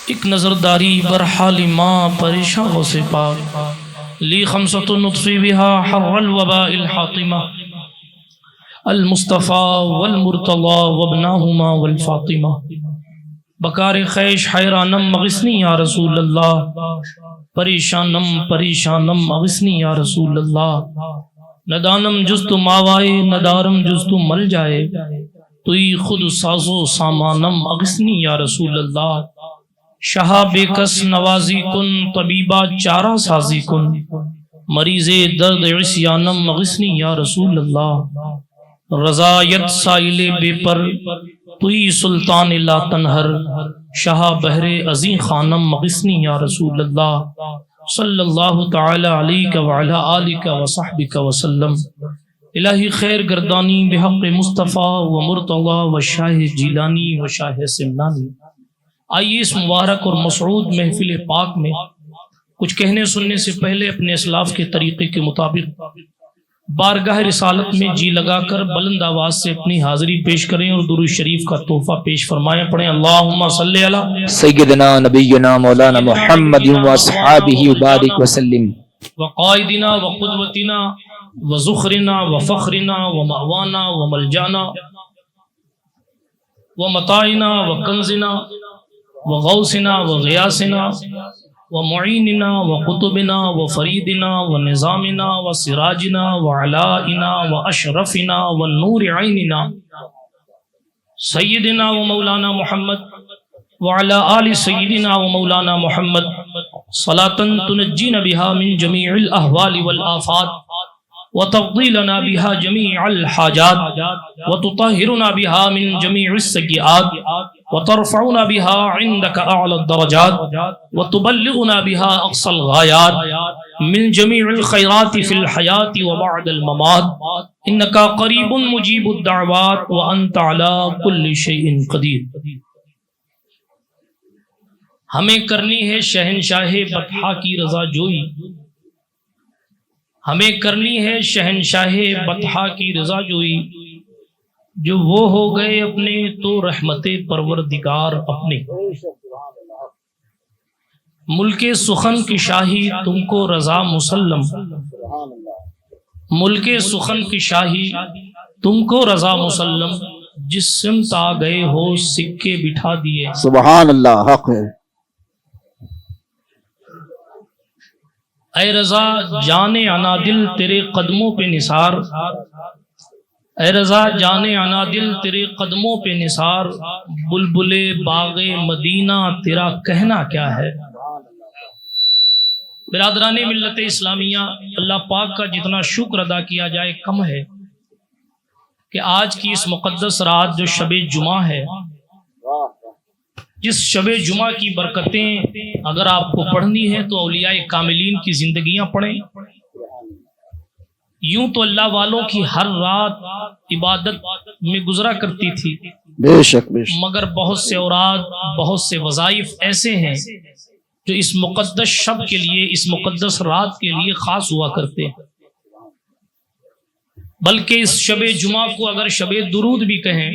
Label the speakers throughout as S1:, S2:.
S1: ایک نظرداری برحال ماں پریشاں ہو سے پاک لی خمسۃ نطفی بها حر الوباء الحاطمہ المصطفیٰ والمرتضی وابناہما والفاطمہ بکار خیش حیرانم مغثنی یا رسول اللہ پریشانم پریشانم مغثنی یا رسول اللہ ندانم جز تو ماوائے ندارم جز تو مل جائے توئی خود سازو سامانم اغثنی یا رسول اللہ شہا بے کس نوازی کن طبیبہ چارہ سازی کن مریض درد عصیانم اغثنی یا رسول اللہ رضایت سائل بے پر توئی سلطان لا تنہر شہا بحر عظیم خانم اغثنی یا رسول اللہ صلی اللہ تعالی علیہ وعلی آلہ وصحبہ وسلم الہی خیر گردانی بحق مصطفیٰ و مرتضی و شاہ جیلانی و شاہ سمنانی۔ آئیے اس مبارک اور مسعود محفل پاک میں کچھ کہنے سننے سے پہلے اپنے اسلاف کے طریقے کے مطابق بارگاہ رسالت میں جی لگا کر بلند آواز سے اپنی حاضری پیش کریں اور درود شریف کا تحفہ پیش فرمائیں۔ پڑھیں اللہم صلی علی
S2: سیدنا نبینا مولانا محمد و اصحابہ وبارک وسلم
S1: وقائدنا وقدوتنا وزخرنا وفخرنا ومأوانا وملجانا ومتاعنا وکنزنا وغوثنا وغیاسنا ومعیننا وقطبنا وفریدنا ونظامنا وسراجنا وعلائنا واشرفنا والنور عیننا سیدنا ومولانا محمد وعلى آل سیدنا ومولانا محمد صلاة تنجینا بها من جمیع الاحوال والآفات وتقضي لنا بها جميع الحاجات وتطهرنا بها من جميع السيئات وترفعنا بها عندك أعلى الدرجات وتبلغنا بها أقصى الغايات من جميع الخيرات في الحياة وبعد الممات إنك قريب مجيب الدعوات وأنت على كل شيء قدير۔ ہمیں کرنی ہے شہنشاہ بطحا کی رضا جوئی، ہمیں کرنی ہے شہنشاہ بطحا کی رضا جوئی، جو وہ ہو گئے اپنے تو رحمت پروردگار اپنے۔ ملک سخن کی شاہی تم کو رضا مسلم، ملک سخن کی شاہی تم کو رضا مسلم، جس سمت آ گئے ہو سکے بٹھا دیے۔
S2: سبحان اللہ حق ہے۔
S1: اے رضا جان عنادل تیرے قدموں پہ نثار، اے رضا جان عنادل تیرے قدموں پہ نثار، بلبل باغ مدینہ تیرا کہنا کیا ہے۔ برادران ملت اسلامیہ، اللہ پاک کا جتنا شکر ادا کیا جائے کم ہے کہ آج کی اس مقدس رات جو شب جمعہ ہے، جس شب جمعہ کی برکتیں اگر آپ کو پڑھنی ہے تو اولیاء کاملین کی زندگیاں پڑھیں۔ یوں تو اللہ والوں کی ہر رات عبادت میں گزرا کرتی تھی،
S2: بے شک بے شک،
S1: مگر بہت سے اوراد، بہت سے وظائف ایسے ہیں جو اس مقدس شب کے لیے، اس مقدس رات کے لیے خاص ہوا کرتے ہیں۔ بلکہ اس شب جمعہ کو اگر شب درود بھی کہیں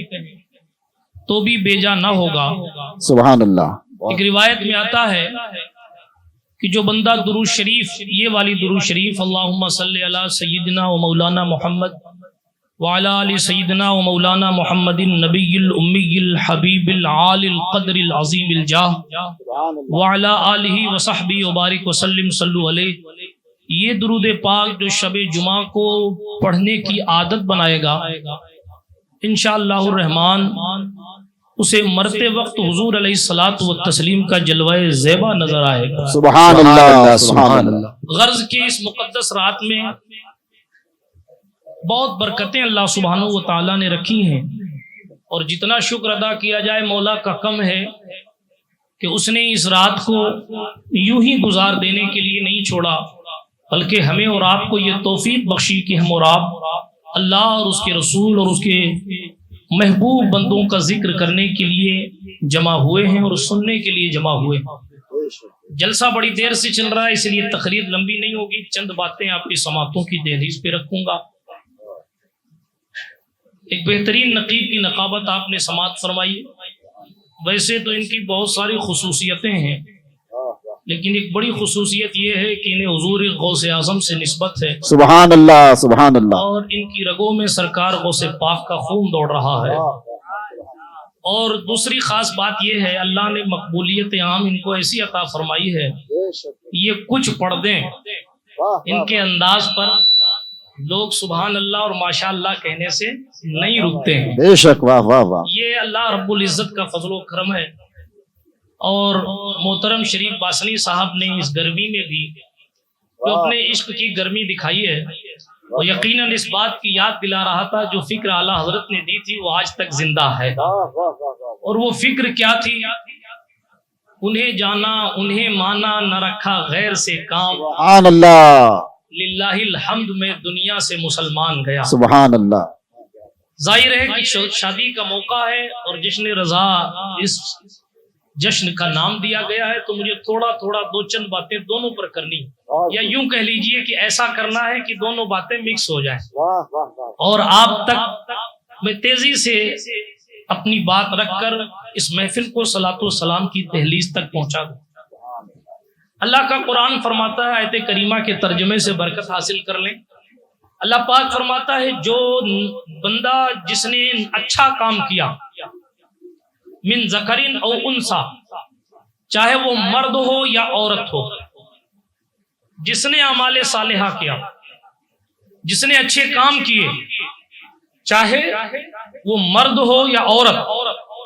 S1: تو بھی بیجا نہ ہوگا۔
S2: سبحان اللہ۔
S1: ایک روایت میں آتا ہے کہ جو بندہ درود شریف، یہ والی درود شریف، اللہم صلی علی سیدنا و مولانا محمد وعلی آل سیدنا و مولانا محمد النبی الامی الحبیب العالی القدر العظیم الجاہ وعلی آلہ وصحبہ وبارک وسلم صلو علیہ، یہ درود پاک جو شب جمعہ کو پڑھنے کی عادت بنائے گا، انشاءاللہ الرحمن اسے مرتے وقت حضور علیہ الصلوۃ والتسلیم کا جلوہ زیبا نظر آئے گا۔
S2: سبحان اللہ سبحان اللہ۔
S1: غرض کی اس مقدس رات میں بہت برکتیں اللہ سبحانہ و تعالیٰ نے رکھی ہیں، اور جتنا شکر ادا کیا جائے مولا کا کم ہے کہ اس نے اس رات کو یوں ہی گزار دینے کے لیے نہیں چھوڑا، بلکہ ہمیں اور آپ کو یہ توفیق بخشی کہ ہم اور آپ اللہ اور اس کے رسول اور اس کے محبوب بندوں کا ذکر کرنے کے لیے جمع ہوئے ہیں اور سننے کے لیے جمع ہوئے ہیں۔ جلسہ بڑی دیر سے چل رہا ہے، اس لیے تقریر لمبی نہیں ہوگی، چند باتیں آپ کی سماعتوں کی دہلیز پہ رکھوں گا۔ ایک بہترین نقیب کی نقابت آپ نے سماعت فرمائی، ویسے تو ان کی بہت ساری خصوصیتیں ہیں، لیکن ایک بڑی خصوصیت یہ ہے کہ انہیں حضور غوث اعظم سے نسبت ہے،
S3: سبحان اللہ سبحان اللہ،
S1: اور ان کی رگوں میں سرکار غوث پاک کا خون دوڑ رہا ہے۔ اور دوسری خاص بات یہ ہے، اللہ نے مقبولیت عام ان کو ایسی عطا فرمائی ہے، یہ کچھ پڑھ دیں ان کے انداز پر لوگ سبحان اللہ اور ماشاء اللہ کہنے سے نہیں رکتے ہیں۔
S3: بے شک، واہ واہ واہ،
S1: یہ اللہ رب العزت کا فضل و کرم ہے۔ اور محترم شریف باسنی صاحب نے اس گرمی میں بھی جو اپنے عشق کی گرمی دکھائی ہے، وہ یقیناً اس بات کی یاد دلا رہا تھا جو فکر اعلیٰ حضرت نے دی تھی وہ آج تک زندہ ہے۔ اور وہ فکر کیا تھی؟ انہیں جانا انہیں مانا، نہ رکھا غیر سے کام،
S3: سبحان اللہ
S1: للہ الحمد میں دنیا سے مسلمان گیا۔
S3: سبحان اللہ،
S1: ظاہر ہے کہ شادی کا موقع ہے اور جشن رضا اس جشن کا نام دیا گیا ہے، تو مجھے تھوڑا تھوڑا دو چند باتیں دونوں پر کرنی، یا یوں کہہ لیجئے کہ ایسا کرنا ہے کہ دونوں باتیں مکس ہو جائیں، اور آپ تک میں تیزی سے اپنی بات رکھ کر اس محفل کو صلاۃ و سلام کی دہلیز تک پہنچا دوں۔ اللہ کا قرآن فرماتا ہے، آیت کریمہ کے ترجمے سے برکت حاصل کر لیں۔ اللہ پاک فرماتا ہے جو بندہ جس نے اچھا کام کیا، من ذکرین او انسا، چاہے وہ مرد ہو یا عورت ہو، جس نے اعمال صالحہ کیا، جس نے اچھے کام کیے، چاہے وہ مرد ہو یا عورت،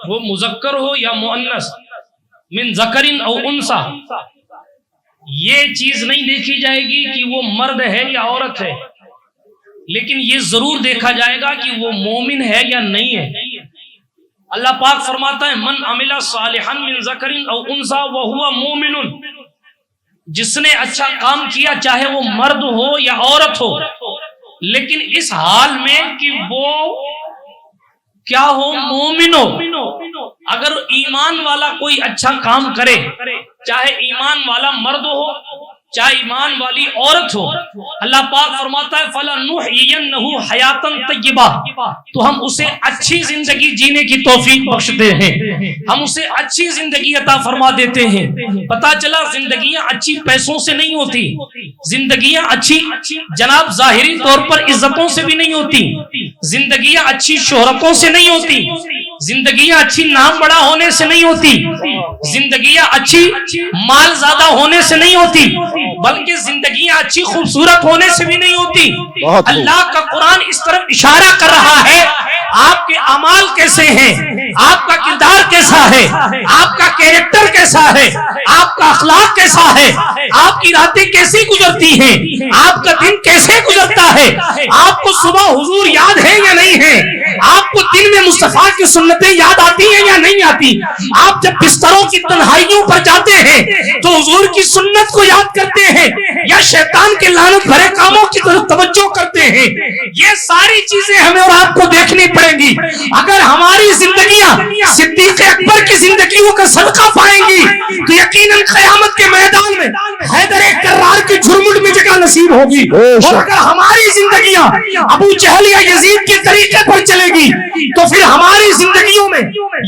S1: وہ مذکر ہو یا مؤنث، من ذکرین او انسا، یہ چیز نہیں دیکھی جائے گی کہ وہ مرد ہے یا عورت ہے، لیکن یہ ضرور دیکھا جائے گا کہ وہ مومن ہے یا نہیں ہے۔ اللہ پاک فرماتا ہے من عمل صالحا من ذکر او انثى وهو مومن، جس نے اچھا کام کیا چاہے وہ مرد ہو یا عورت ہو، لیکن اس حال میں کہ وہ کیا ہو، مومن ہو۔ اگر ایمان والا کوئی اچھا کام کرے، چاہے ایمان والا مرد ہو چاہے ایمان والی عورت ہو، اللہ پاک فرماتا ہے فَلَنُحْيِيَنَّهُ حَيَاةً طَيِّبَةً، تو ہم اسے اچھی زندگی جینے کی توفیق بخشتے ہیں، ہم اسے اچھی زندگی عطا فرما دیتے ہیں۔ پتہ چلا زندگیاں اچھی پیسوں سے نہیں ہوتی، زندگیاں اچھی جناب ظاہری طور پر عزتوں سے بھی نہیں ہوتی، زندگیاں اچھی شہرتوں سے نہیں ہوتی، زندگیاں اچھی نام بڑا ہونے سے نہیں ہوتی، زندگیاں اچھی مال زیادہ ہونے سے نہیں ہوتی، بلکہ زندگیاں اچھی خوبصورت ہونے سے بھی نہیں ہوتی۔ اللہ کا قرآن اس طرف اشارہ کر رہا ہے، آپ کے اعمال کیسے ہیں، آپ کا کردار کیسا ہے، آپ کا کیریکٹر کیسا ہے، آپ کا اخلاق کیسا ہے، آپ کی راتیں کیسی گزرتی ہیں، آپ کا دن کیسے گزرتا ہے، آپ کو صبح حضور یاد ہے یا نہیں ہے، آپ کو دن میں مصطفیٰ کی سنتیں یاد آتی ہیں یا نہیں آتی، آپ جب بستروں کی تنہائیوں پر جاتے ہیں تو حضور کی سنت کو یاد کرتے ہیں یا شیطان کے لعنت بھرے کاموں کی طرف توجہ کرتے ہیں۔ یہ ساری چیزیں ہمیں اور آپ کو دیکھنی پڑیں گی۔ اگر ہماری زندگیاں صدیق اکبر کی زندگیوں کا صدقہ پائیں گی تو یقیناً قیامت کے میدان میں حیدر کرار کی جھرمٹ میں جگہ نصیب ہوگی، اور اگر ہماری زندگیاں ابو جہل یا یزید کے طریقے پر چلے گی تو پھر ہماری زندگیوں میں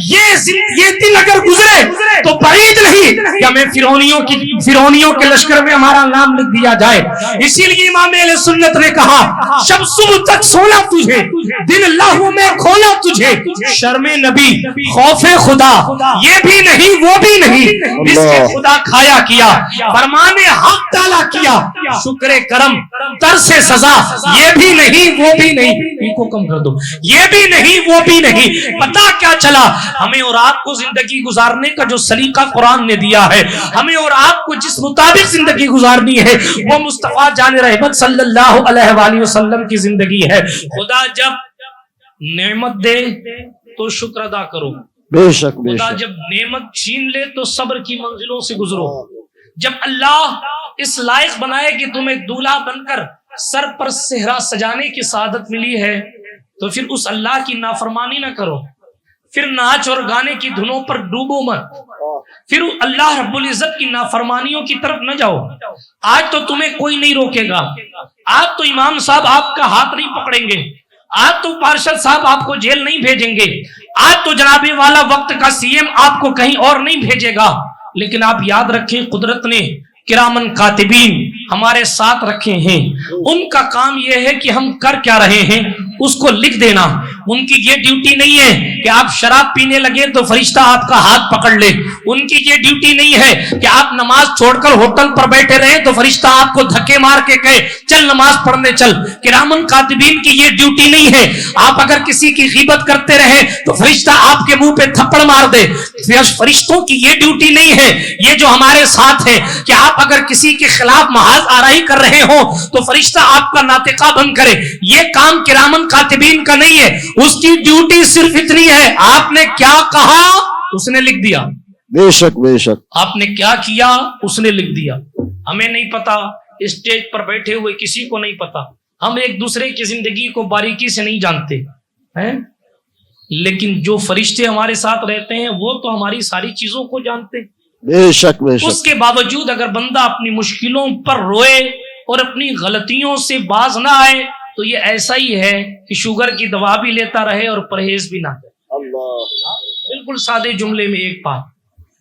S1: یہ دن اگر گزرے تو بعید نہیں کہ ہمیں فرعونیوں کے لشکر میں ہمارا نام لکھ دیا جائے۔ اسی لیے امام اہل سنت نے کہا شب صبح تک سونا تجھے، دن لہو میں کھونا تجھے، شرم نبی خوف خدا یہ بھی نہیں وہ بھی نہیں، اس کے خدا کھایا کیا، فرمان حق تعالی کیا، شکر کرم ترس سزا یہ بھی نہیں وہ بھی نہیں، ان کو کم کر دو، یہ بھی نہیں وہ بھی نہیں۔ پتہ کیا چلا، ہمیں اور آپ کو زندگی گزارنے کا جو سلیقہ قرآن نے دیا ہے، ہمیں اور آپ کو جس مطابق زندگی گزارنی ہے وہ مصطفیٰ جان رحمت صلی اللہ علیہ وآلہ وسلم کی زندگی ہے۔ خدا جب نعمت دے تو شکر ادا کرو،
S3: بے شک بے
S1: خدا
S3: شک،
S1: جب نعمت چھین لے تو صبر کی منزلوں سے گزرو۔ جب اللہ اس لائق بنائے کہ تمہیں دولہا بن کر سر پر صحرا سجانے کی سعادت ملی ہے تو پھر اس اللہ کی نافرمانی نہ کرو، پھر ناچ اور گانے کی دھنوں پر ڈوبو مت، پھر اللہ رب العزت کی نافرمانیوں کی طرف نہ جاؤ۔ آج تو تمہیں کوئی نہیں روکے گا، آج تو امام صاحب آپ کا ہاتھ نہیں پکڑیں گے، آج تو پارشد صاحب آپ کو جیل نہیں بھیجیں گے، آج تو جناب والا وقت کا CM آپ کو کہیں اور نہیں بھیجے گا، لیکن آپ یاد رکھیں قدرت نے کرامن کاتبین ہمارے ساتھ رکھے ہیں. ان کا کام یہ ہے کہ ہم کر کیا رہے ہیں اس کو لکھ دینا. ان کی یہ ڈیوٹی نہیں ہے کہ آپ شراب پینے لگے تو فرشتہ آپ کا ہاتھ پکڑ لے. ان کی یہ ڈیوٹی نہیں ہے کہ آپ نماز چھوڑ کر ہوٹل پر بیٹھے رہے تو فرشتہ آپ کو دھکے مار کے کہے چل نماز پڑھنے چل. کرامن کاتبین کی یہ ڈیوٹی نہیں ہے. آپ اگر کسی کی غیبت کرتے رہے تو فرشتہ آپ کے منہ پہ تھپڑ مار دے. فرشتوں کی یہ ڈیوٹی نہیں ہے. یہ جو ہمارے ساتھ ہے کہ آپ اگر کسی کے خلاف محاذ آرائی کر رہے ہو تو فرشتہ آپ کا ناطقہ بند کرے. یہ کام کرامن کاتبین کا نہیں ہے. اس کی ڈیوٹی صرف اتنی ہے آپ نے کیا کہا اس نے لکھ دیا.
S3: بے شک بے شک.
S1: آپ نے کیا کیا اس نے لکھ دیا. ہمیں نہیں پتا، اسٹیج پر بیٹھے ہوئے کسی کو نہیں پتا، ہم ایک دوسرے کی زندگی کو باریکی سے نہیں جانتے ہیں، لیکن جو فرشتے ہمارے ساتھ رہتے ہیں وہ تو ہماری ساری چیزوں کو جانتے ہیں.
S3: بے شک بے شک.
S1: اس کے باوجود اگر بندہ اپنی مشکلوں پر روئے اور اپنی غلطیوں سے باز نہ آئے تو یہ ایسا ہی ہے کہ شوگر کی دوا بھی لیتا رہے اور پرہیز بھی نہ کرے. بالکل سادے جملے میں ایک بات،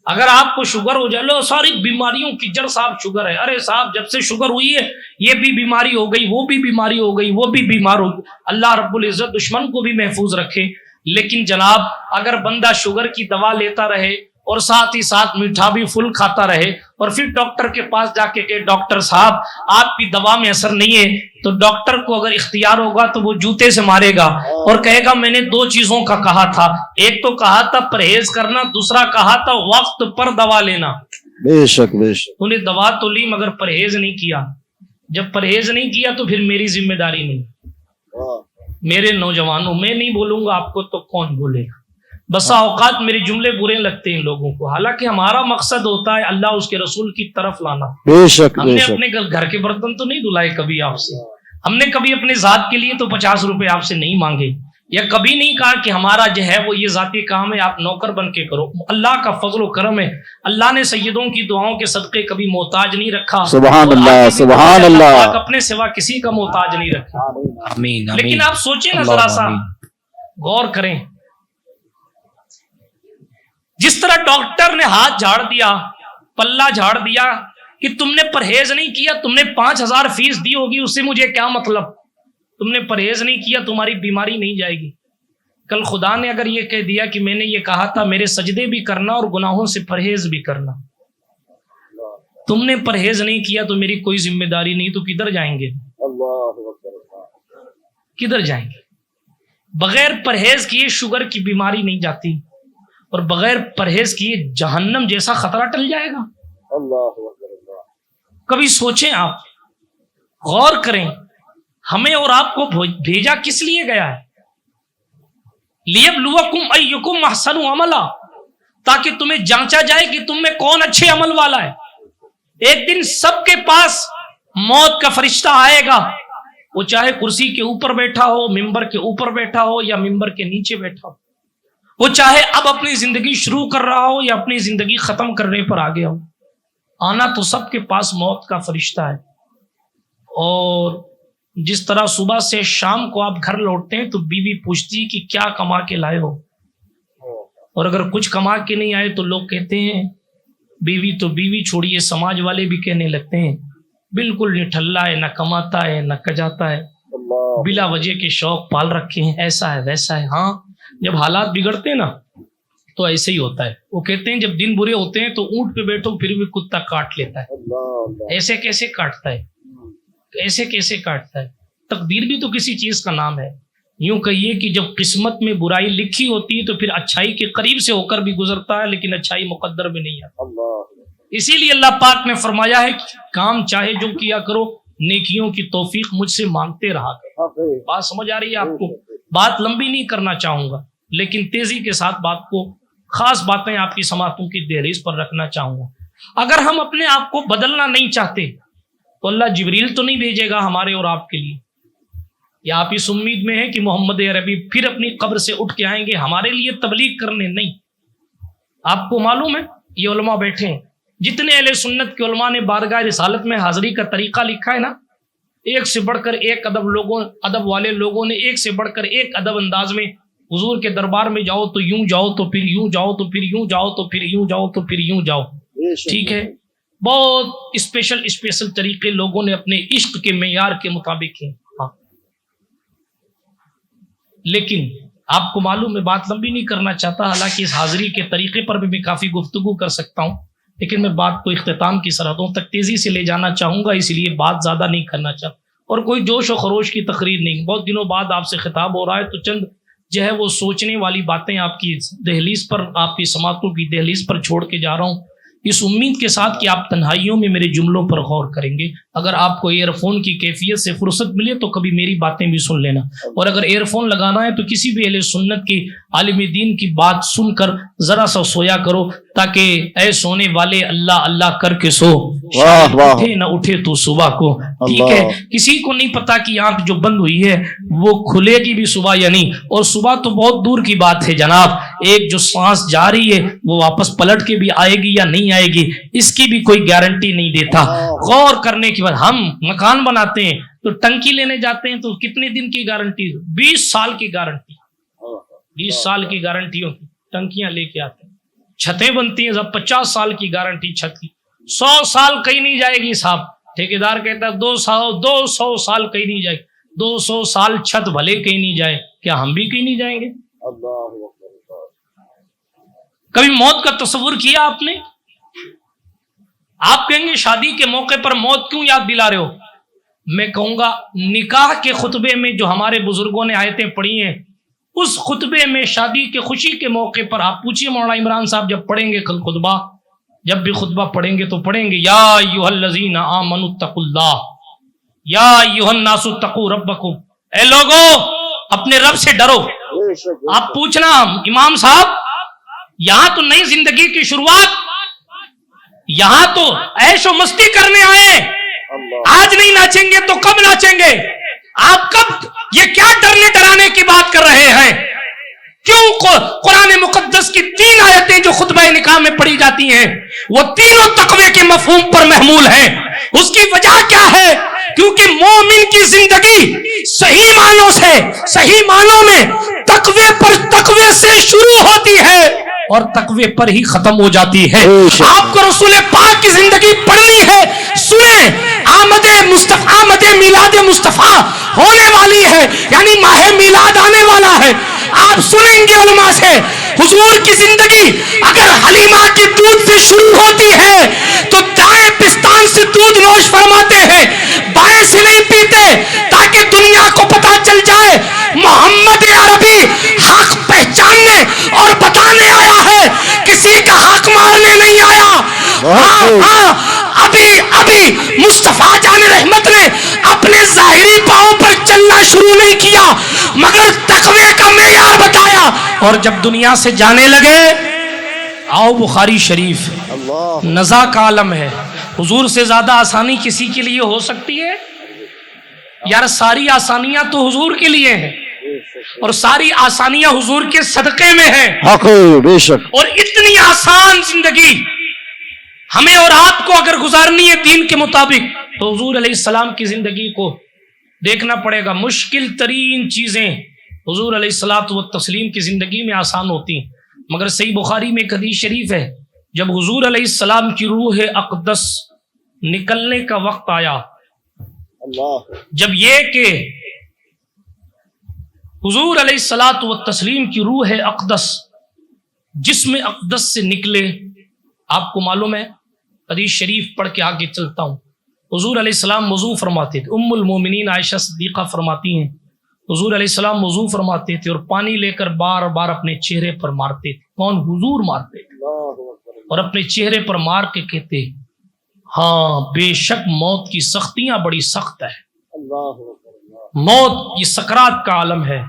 S1: اگر آپ کو شوگر ہو جائے، لو ساری بیماریوں کی جڑ صاحب شوگر ہے. ارے صاحب جب سے شوگر ہوئی ہے یہ بھی بیماری ہو گئی، وہ بھی بیماری ہو گئی، وہ بھی بیمار ہو گئی. اللہ رب العزت دشمن کو بھی محفوظ رکھے. لیکن جناب اگر بندہ شوگر کی دوا لیتا رہے اور ساتھ ہی ساتھ میٹھا بھی فل کھاتا رہے اور پھر ڈاکٹر کے پاس جا کے کہ ڈاکٹر صاحب آپ کی دوا میں اثر نہیں ہے، تو ڈاکٹر کو اگر اختیار ہوگا تو وہ جوتے سے مارے گا اور کہے گا میں نے 2 چیزوں کا کہا تھا، ایک تو کہا تھا پرہیز کرنا، دوسرا کہا تھا وقت پر دوا لینا.
S3: بے شک بے شک.
S1: تو نے دوا تو لی مگر پرہیز نہیں کیا. جب پرہیز نہیں کیا تو پھر میری ذمہ داری نہیں. میرے نوجوانوں، میں نہیں بولوں گا آپ کو تو کون بولے گا. بسا اوقات میرے جملے برے لگتے ہیں لوگوں کو، حالانکہ ہمارا مقصد ہوتا ہے اللہ اس کے رسول کی طرف لانا.
S3: بے شک
S1: ہم
S3: بے
S1: نے
S3: شک.
S1: اپنے گھر کے برتن تو نہیں دھلائے کبھی آپ سے، ہم نے کبھی اپنے ذات کے لیے تو 50 روپے آپ سے نہیں مانگے، یا کبھی نہیں کہا کہ ہمارا جو ہے وہ یہ ذاتی کام ہے آپ نوکر بن کے کرو. اللہ کا فضل و کرم ہے، اللہ نے سیدوں کی دعاؤں کے صدقے کبھی محتاج نہیں رکھا.
S3: سبحان اللہ سبحان اللہ.
S1: اپنے سوا کسی کا محتاج نہیں رکھا.
S2: آمین آمین.
S1: لیکن آپ سوچیں نا ذرا سا، غور کریں. جس طرح ڈاکٹر نے ہاتھ جھاڑ دیا، پلہ جھاڑ دیا کہ تم نے پرہیز نہیں کیا، تم نے 5000 فیس دی ہوگی، اس سے مجھے کیا مطلب، تم نے پرہیز نہیں کیا تمہاری بیماری نہیں جائے گی. کل خدا نے اگر یہ کہہ دیا کہ میں نے یہ کہا تھا میرے سجدے بھی کرنا اور گناہوں سے پرہیز بھی کرنا، تم نے پرہیز نہیں کیا تو میری کوئی ذمہ داری نہیں، تو کدھر جائیں گے؟ کدھر جائیں گے؟ بغیر پرہیز کیے شوگر کی بیماری نہیں جاتی، اور بغیر پرہیز کیے جہنم جیسا خطرہ ٹل جائے گا. کبھی سوچیں آپ، غور کریں، ہمیں اور آپ کو بھیجا کس لیے گیا ہے؟ لِيَبْلُوَكُمْ أَيُّكُمْ أَحْسَنُ عَمَلًا، تاکہ تمہیں جانچا جائے کہ تم میں کون اچھے عمل والا ہے. ایک دن سب کے پاس موت کا فرشتہ آئے گا، وہ چاہے کرسی کے اوپر بیٹھا ہو، ممبر کے اوپر بیٹھا ہو یا ممبر کے نیچے بیٹھا ہو، وہ چاہے اب اپنی زندگی شروع کر رہا ہو یا اپنی زندگی ختم کرنے پر آ گیا ہو. آنا تو سب کے پاس موت کا فرشتہ ہے. اور جس طرح صبح سے شام کو آپ گھر لوٹتے ہیں تو بیوی پوچھتی کہ کیا کما کے لائے ہو، اور اگر کچھ کما کے نہیں آئے تو لوگ کہتے ہیں بیوی تو بیوی چھوڑیے، سماج والے بھی کہنے لگتے ہیں بالکل نٹھلا ہے، نہ کماتا ہے نہ کجاتا ہے، بلا وجہ کے شوق پال رکھے ہیں، ایسا ہے ویسا ہے. ہاں جب حالات بگڑتے ہیں نا تو ایسے ہی ہوتا ہے. وہ کہتے ہیں جب دن برے ہوتے ہیں تو اونٹ پہ بیٹھو پھر بھی کتا کاٹ لیتا ہے. ایسے کیسے کاٹتا ہے، ایسے کیسے کاٹتا ہے؟ تقدیر بھی تو کسی چیز کا نام ہے. یوں کہیے کہ جب قسمت میں برائی لکھی ہوتی ہے تو پھر اچھائی کے قریب سے ہو کر بھی گزرتا ہے، لیکن اچھائی مقدر میں نہیں آتا. اسی لیے اللہ پاک نے فرمایا ہے کہ کام چاہے جو کیا کرو، نیکیوں کی توفیق مجھ سے مانگتے رہا کرو. بات سمجھ آ رہی ہے آپ کو؟ بات لمبی نہیں کرنا چاہوں گا، لیکن تیزی کے ساتھ بات کو، خاص باتیں آپ کی سماعتوں کی دہلیز پر رکھنا چاہوں گا. اگر ہم اپنے آپ کو بدلنا نہیں چاہتے تو اللہ جبریل تو نہیں بھیجے گا ہمارے اور آپ کے لیے، یا آپ اس امید میں ہے کہ محمد عربی پھر اپنی قبر سے اٹھ کے آئیں گے ہمارے لیے تبلیغ کرنے؟ نہیں. آپ کو معلوم ہے یہ علماء بیٹھے ہیں، جتنے اہل سنت کے علماء نے بارگاہ رسالت میں حاضری کا طریقہ لکھا ہے نا، ایک سے بڑھ کر ایک ادب والے لوگوں نے ایک سے بڑھ کر ایک ادب انداز میں حضور کے دربار میں جاؤ تو یوں جاؤ تو پھر یوں جاؤ تو پھر یوں جاؤ تو پھر یوں جاؤ تو پھر یوں جاؤ. ٹھیک ہے, بہت اسپیشل طریقے لوگوں نے اپنے عشق کے معیار کے مطابق کیے. ہاں لیکن آپ کو معلوم ہے, بات لمبی نہیں کرنا چاہتا, حالانکہ اس حاضری کے طریقے پر بھی میں کافی گفتگو کر سکتا ہوں, لیکن میں بات کو اختتام کی سرحدوں تک تیزی سے لے جانا چاہوں گا, اس لیے بات زیادہ نہیں کرنا چاہتا, اور کوئی جوش و خروش کی تقریر نہیں. بہت دنوں بعد آپ سے خطاب ہو رہا ہے, تو چند جو ہے وہ سوچنے والی باتیں آپ کی دہلیز پر, آپ کی سماعتوں کی دہلیز پر چھوڑ کے جا رہا ہوں, اس امید کے ساتھ کہ آپ تنہائیوں میں میرے جملوں پر غور کریں گے. اگر آپ کو ایئر فون کی کیفیت سے فرصت ملے تو کبھی میری باتیں بھی سن لینا, اور اگر ایئر فون لگانا ہے تو کسی بھی اہل سنت کی عالم دین کی بات سن کر ذرا سا سویا کرو, تاکہ اے سونے والے اللہ اللہ کر کے سو, اٹھے نہ اٹھے تو صبح کو. ٹھیک ہے, کسی کو نہیں پتا کہ آنکھ جو بند ہوئی ہے وہ کھلے گی بھی صبح یا نہیں, اور صبح تو بہت دور کی بات ہے جناب. ایک جو سانس جا رہی ہے وہ واپس پلٹ کے بھی آئے گی یا نہیں آئے گی, اس کی بھی کوئی گارنٹی نہیں دیتا. غور کرنے کے بعد ہم مکان بناتے ہیں تو ٹنکی لینے جاتے ہیں تو کتنے دن کی گارنٹی؟ 20 سال کی گارنٹی, 20 سال کی گارنٹیوں کی ٹنکیاں لے کے آتے ہیں. چھتیں بنتی ہیں, 50 سال کی گارنٹی چھت کی, 100 سال کہیں نہیں جائے گی صاحب. ٹھیکیدار کہتا ہے 200 سال کہیں نہیں جائے, 200 سال چھت بھلے کہیں نہیں جائے, کیا ہم بھی کہیں نہیں جائیں گے؟ کبھی موت کا تصور کیا آپ نے؟ آپ کہیں گے شادی کے موقع پر موت کیوں یاد دلا رہے ہو؟ میں کہوں گا نکاح کے خطبے میں جو ہمارے بزرگوں نے آیتیں پڑھی ہیں, اس خطبے میں شادی کے خوشی کے موقع پر آپ پوچھیے مولانا عمران صاحب جب پڑھیں گے کل خطبہ, جب بھی خطبہ پڑھیں گے تو پڑھیں گے یا ایھا الذین آمنوا اتقوا اللہ یا ایھا الناس اتقوا ربکم, اے لوگو اپنے رب سے ڈرو. آپ پوچھنا امام صاحب یہاں تو نئی زندگی کی شروعات, یہاں تو عیش و مستی کرنے آئے, آج نہیں ناچیں گے تو کب ناچیں گے؟ آپ کب یہ کیا ڈرنے ڈرانے کی بات کر رہے ہیں؟ کیوں قرآن مقدس کی 3 آیتیں جو خطبہ نکاح میں پڑھی جاتی ہیں وہ تینوں تقوی کے مفہوم پر محمول ہیں؟ اس کی وجہ کیا ہے؟ کیونکہ مومن کی زندگی صحیح معنوں میں تقوی سے شروع ہوتی ہے اور تقوی پر ہی ختم ہو جاتی ہے. آپ کو رسول پاک کی زندگی پڑھنی ہے, سنیں. آمد میلاد مصطفیٰ ہونے والی ہے, یعنی ماہ میلاد آنے والا ہے. آپ سنیں گے علماء سے حضور کی زندگی اگر حلیمہ کی دودھ سے شروع ہوتی ہے تو دائیں پستان سے دودھ نوش فرماتے ہیں, بائیں سے نہیں پیتے, تاکہ دنیا کو پتا چل جائے محمد عربی حق پہچاننے اور بتانے آیا ہے, کسی کا حق مارنے نہیں آیا. ابھی مصطفیٰ جان رحمت نے اپنے ظاہری پاؤں پر چلنا شروع نہیں کیا مگر تقوی کا معیار بتایا, اور جب دنیا سے جانے لگے, آؤ بخاری شریف نزا کا عالم ہے, حضور سے زیادہ آسانی کسی کے لیے ہو سکتی ہے؟ یار ساری آسانیاں تو حضور کے لیے ہیں, اور ساری آسانیاں حضور کے صدقے میں ہیں.
S3: بے شک.
S1: اور اتنی آسان زندگی ہمیں اور آپ کو اگر گزارنی ہے دین کے مطابق تو حضور علیہ السلام کی زندگی کو دیکھنا پڑے گا. مشکل ترین چیزیں حضور علیہ الصلوۃ والتسلیم کی زندگی میں آسان ہوتی ہیں. مگر صحیح بخاری میں ایک حدیث شریف ہے, جب حضور علیہ السلام کی روح اقدس نکلنے کا وقت آیا, جب یہ کہ حضور علیہ الصلوۃ والتسلیم کی روح اقدس جسم اقدس سے نکلے, آپ کو معلوم ہے حدیث شریف پڑھ کے آگے چلتا ہوں. حضور علیہ السلام وضو فرماتے تھے, ام المومنین عائشہ صدیقہ فرماتی ہیں حضور علیہ السلام وضو فرماتے تھے اور پانی لے کر بار بار اپنے چہرے پر مارتے تھے. کون؟ حضور مارتے تھے, اور اپنے چہرے پر مار کے کہتے ہاں بے شک موت کی سختیاں بڑی سخت ہے, موت یہ سکرات کا عالم ہے.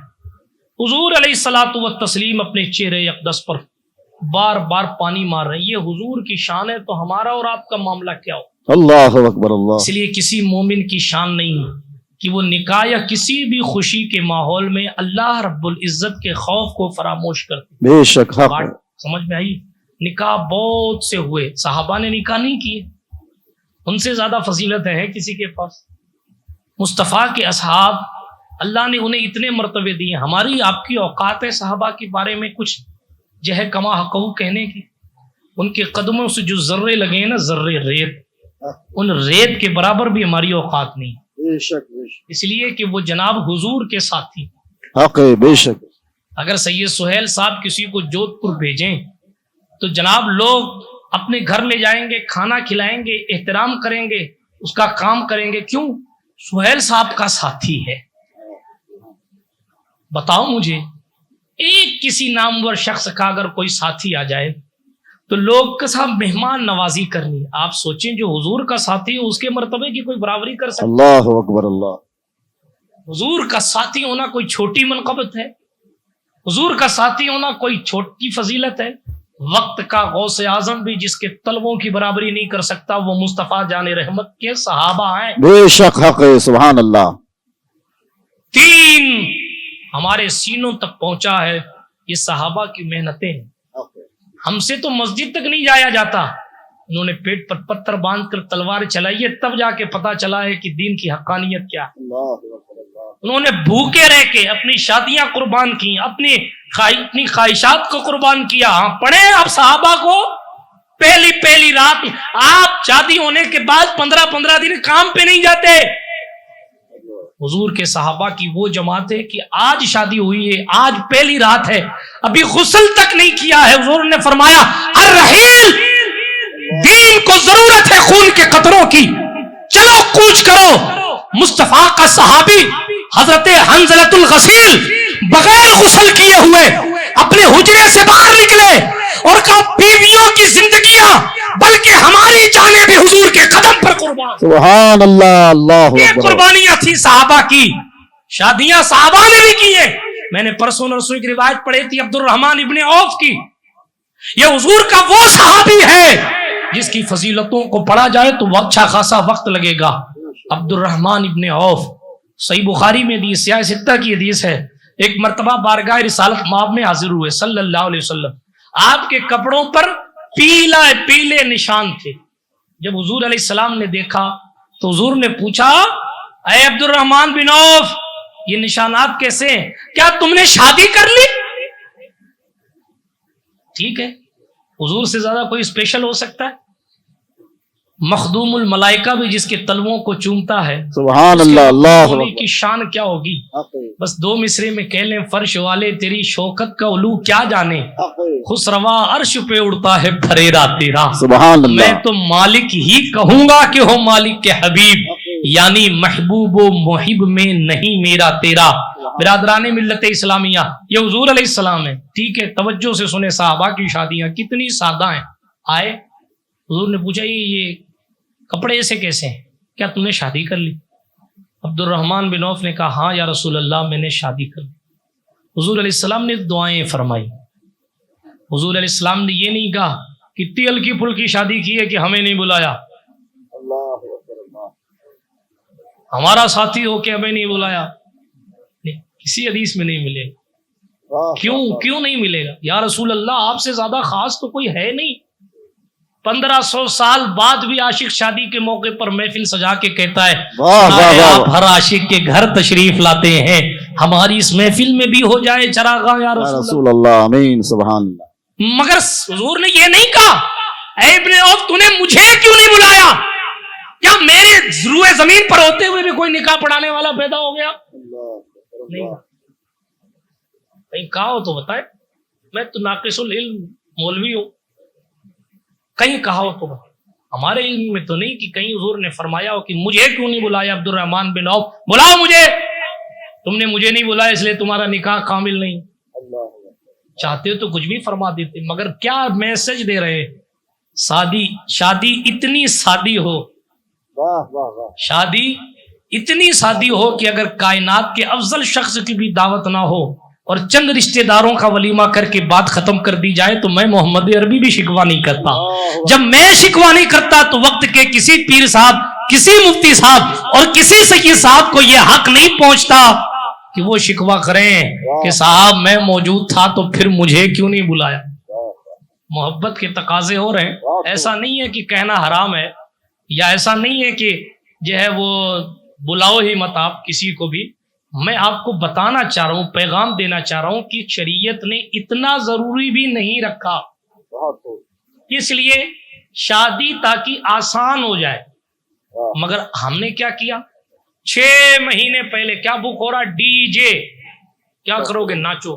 S1: حضور علیہ الصلوۃ والتسلیم اپنے چہرے اقدس پر بار بار پانی مار رہے ہیں. یہ حضور کی شان ہے تو ہمارا اور آپ کا معاملہ کیا ہو؟
S3: اللہ اکبر. اللہ.
S1: اس لیے کسی مومن کی شان نہیں کہ وہ نکاح یا کسی بھی خوشی کے ماحول میں اللہ رب العزت کے خوف کو فراموش کرتے.
S3: بے شک.
S1: سمجھ میں آئی؟ نکاح بہت سے ہوئے, صحابہ نے نکاح نہیں کیے, ان سے زیادہ فضیلت ہے کسی کے پاس؟ مصطفیٰ کے اصحاب اللہ نے انہیں اتنے مرتبے دیے. ہماری آپ کی اوقات ہے صحابہ کے بارے میں کچھ جو ہے کما حقو کہنے کی. ان کے قدموں سے جو ذرے لگے ہیں نا، ذرے ریت، ان ریت کے برابر بھی ہماری اوقات نہیں.
S3: بے شک بے شک.
S1: اس لیے کہ وہ جناب حضور کے ساتھی.
S3: حق ہے بے شک.
S1: اگر سید سہیل صاحب کسی کو جودھ پور بھیجیں تو جناب لوگ اپنے گھر لے جائیں گے، کھانا کھلائیں گے، احترام کریں گے، اس کا کام کریں گے. کیوں؟ سہیل صاحب کا ساتھی ہے. بتاؤ مجھے، ایک کسی نامور شخص کا اگر کوئی ساتھی آ جائے تو لوگ کے ساتھ مہمان نوازی کرنی. آپ سوچیں جو حضور کا ساتھی ہے اس کے مرتبے کی کوئی برابری کر سکتا؟
S3: اللہ اکبر اللہ.
S1: حضور کا ساتھی ہونا کوئی چھوٹی منقبت ہے؟ حضور کا ساتھی ہونا کوئی چھوٹی فضیلت ہے؟ وقت کا غوث اعظم بھی جس کے طلبوں کی برابری نہیں کر سکتا وہ مصطفیٰ جان رحمت کے صحابہ ہیں.
S3: بے شک حق ہے. سبحان اللہ.
S1: 3 ہمارے سینوں تک پہنچا ہے، یہ صحابہ کی محنتیں ہیں. ہم سے تو مسجد تک نہیں جایا جاتا. انہوں نے پیٹ پر پتھر باندھ کر تلوار چلائی ہے، تب جا کے پتا چلا ہے کہ دین کی حقانیت کیا ہے. انہوں نے بھوکے رہ کے اپنی شادیاں قربان کی، اپنی خواہشات کو قربان کیا. ہاں پڑھیں آپ صحابہ کو، پہلی رات آپ شادی ہونے کے بعد 15 دن کام پہ نہیں جاتے. حضور کے صحابہ کی وہ جماعت ہے کہ آج شادی ہوئی ہے، آج پہلی رات ہے، ابھی غسل تک نہیں کیا ہے. حضور نے فرمایا الرحیل، دین کو ضرورت ہے خون کے قطروں کی، چلو کوچ کرو. مصطفیٰ کا صحابی حضرت حنظلۃ الغسیل بغیر غسل کیے ہوئے اپنے حجرے سے باہر نکلے اور کہا بیویوں کی زندگیاں بلکہ ہماری جانیں بھی حضور کے قدم پر قربان.
S3: سبحان اللہ. اللہ
S1: یہ
S3: اکبر.
S1: قربانیاں تھی صحابہ کی، شادیاں صحابہ نے بھی کی ہیں. میں نے پرسوں رسول کی روایت پڑھی تھی عبد الرحمن ابن عوف کی. یہ حضور کا وہ صحابی ہے جس کی فضیلتوں کو پڑھا جائے تو اچھا خاصا وقت لگے گا. عبد الرحمن ابن عوف، صحیح بخاری میں حدیث، سیاہ ستہ کی حدیث ہے. ایک مرتبہ بارگاہ رسالت مآب میں حاضر ہوئے صلی اللہ علیہ وسلم. آپ کے کپڑوں پر پیلے نشان تھے. جب حضور علیہ السلام نے دیکھا تو حضور نے پوچھا اے عبد الرحمن بن عوف، یہ نشانات کیسے ہیں؟ کیا تم نے شادی کر لی؟ ٹھیک ہے، حضور سے زیادہ کوئی اسپیشل ہو سکتا ہے؟ مخدوم الملائکہ بھی جس کے تلووں کو چومتا ہے،
S3: سبحان اللہ. اللہ
S1: ہونے کی شان کیا ہوگی؟ بس 2 مصرے میں کہہ لیں فرش والے تیری شوکت کا علو کیا جانے، خسروا عرش پہ اڑتا ہے پھریرا تیرا.
S3: سبحان اللہ.
S1: میں تو مالک ہی کہوں گا کہ ہو مالک کے حبیب، یعنی محبوب و محب میں نہیں میرا تیرا. برادران ملت اسلامیہ، یہ حضور علیہ السلام ہے. ٹھیک ہے، توجہ سے سنے، صحابہ کی شادیاں کتنی سادہ ہیں. آئے حضور نے پوچھا یہ کپڑے ایسے کیسے ہیں، کیا تم نے شادی کر لی؟ عبد الرحمن بن عوف نے کہا ہاں یا رسول اللہ میں نے شادی کر لی. حضور علیہ السلام نے دعائیں فرمائی. حضور علیہ السلام نے یہ نہیں کہا کہ اتنی ہلکی پھلکی شادی کی ہے کہ ہمیں نہیں بلایا، ہمارا ساتھی ہو کے ہمیں نہیں بلایا. کسی حدیث میں نہیں ملے گا. کیوں نہیں ملے گا؟ یا رسول اللہ آپ سے زیادہ خاص تو کوئی ہے نہیں. 1500 سال بعد بھی عاشق شادی کے موقع پر محفل سجا کے کہتا ہے آپ ہر عاشق کے گھر تشریف لاتے ہیں، ہماری اس محفل میں بھی ہو جائے چراغاں یا
S3: رسول اللہ. آمین. سبحان اللہ.
S1: مگر حضور نے یہ نہیں کہا اے ابن عوف تو نے مجھے کیوں نہیں بلایا؟ کیا میرے روئے زمین پر ہوتے ہوئے بھی کوئی نکاح پڑھانے والا پیدا ہو گیا؟ نہیں. کہیں کہا ہو تو بتائے، میں تو ناقص العلم مولوی ہوں. کہیں کہا ہو تو ہمارے علم میں تو نہیں کہ کہیں حضور نے فرمایا ہو کہ مجھے کیوں نہیں بلایا عبد الرحمن بن عوف، بلاؤ مجھے. تم نے مجھے نہیں بلایا اس لیے تمہارا نکاح کامل نہیں. چاہتے تو کچھ بھی فرما دیتے، مگر کیا میسج دے رہے؟ شادی اتنی سادی ہو، شادی اتنی سادی ہو کہ اگر کائنات کے افضل شخص کی بھی دعوت نہ ہو اور چند رشتہ داروں کا ولیمہ کر کے بات ختم کر دی جائے تو میں محمد عربی بھی شکوہ نہیں کرتا. جب میں شکوہ نہیں کرتا تو وقت کے کسی پیر صاحب، کسی مفتی صاحب اور کسی سید صاحب کو یہ حق نہیں پہنچتا کہ وہ شکوہ کریں کہ صاحب میں موجود تھا تو پھر مجھے کیوں نہیں بلایا. محبت کے تقاضے ہو رہے ہیں. ایسا نہیں ہے کہ کہنا حرام ہے، یا ایسا نہیں ہے کہ جو ہے وہ بلاؤ ہی مت آپ کسی کو بھی، میں آپ کو بتانا چاہ رہا ہوں، پیغام دینا چاہ رہا ہوں کہ شریعت نے اتنا ضروری بھی نہیں رکھا، اس لیے شادی تاکہ آسان ہو جائے۔ مگر ہم نے کیا کیا، 6 مہینے پہلے کیا بک ہو رہا، ڈی جے، کیا کرو گے، ناچو۔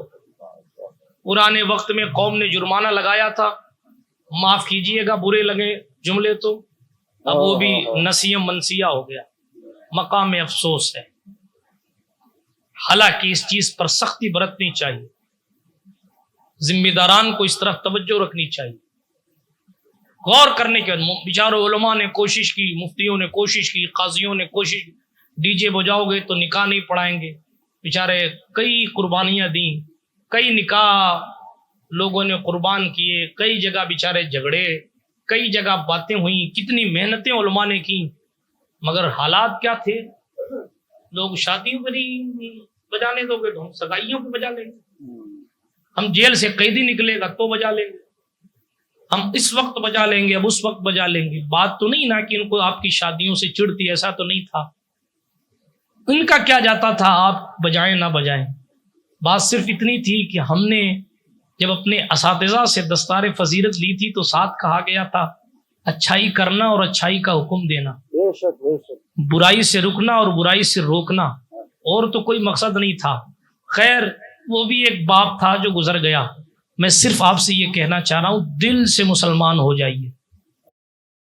S1: پرانے وقت میں قوم نے جرمانہ لگایا تھا، معاف کیجئے گا برے لگے جملے تو، اب وہ بھی نسیم منسیہ ہو گیا، مقام افسوس ہے۔ حالانکہ اس چیز پر سختی برتنی چاہیے، ذمہ داران کو اس طرف توجہ رکھنی چاہیے، غور کرنے کے بعد بیچارے علماء نے کوشش کی، مفتیوں نے کوشش کی، قاضیوں نے کوشش کی، ڈی جے بجاؤ گے تو نکاح نہیں پڑھائیں گے، بیچارے کئی قربانیاں دیں، کئی نکاح لوگوں نے قربان کیے، کئی جگہ بیچارے جھگڑے، کئی جگہ باتیں ہوئیں، کتنی محنتیں علماء نے کی، مگر حالات کیا تھے، لوگ شادیوں پر ہی بجانے دو گے تو ہم سگائیوں پہ بجا لیں گے، ہم جیل سے قیدی نکلے گا تو بجا لیں گے، ہم اس وقت بجا لیں گے، اب اس وقت بجا لیں گے۔ بات تو نہیں نا کہ ان کو آپ کی شادیوں سے چڑتی، ایسا تو نہیں تھا، ان کا کیا جاتا تھا آپ بجائیں نہ بجائیں، بات صرف اتنی تھی کہ ہم نے جب اپنے اساتذہ سے دستار فضیلت لی تھی تو ساتھ کہا گیا تھا اچھائی کرنا اور اچھائی کا حکم دینا، برائی سے رکنا اور برائی سے روکنا، اور تو کوئی مقصد نہیں تھا۔ خیر وہ بھی ایک باب تھا جو گزر گیا، میں صرف آپ سے یہ کہنا چاہ رہا ہوں دل سے مسلمان ہو جائیے،